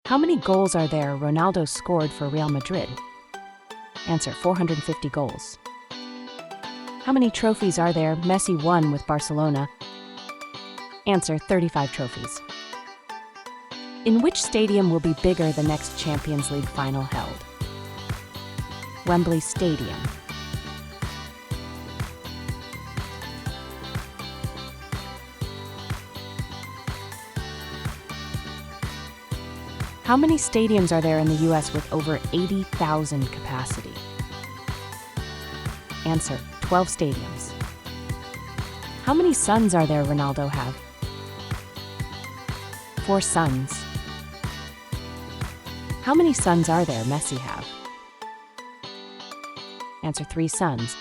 How many goals are there Ronaldo scored for Real Madrid? Answer: 450 goals. How many trophies are there Messi won with Barcelona? Answer: 35 trophies. In which stadium will be bigger the next Champions League final held? Wembley Stadium. How many stadiums are there in the US with over 80,000 capacity? Answer: 12 stadiums. How many sons are there Ronaldo have? 4 sons. How many sons are there Messi have? Answer: 3 sons.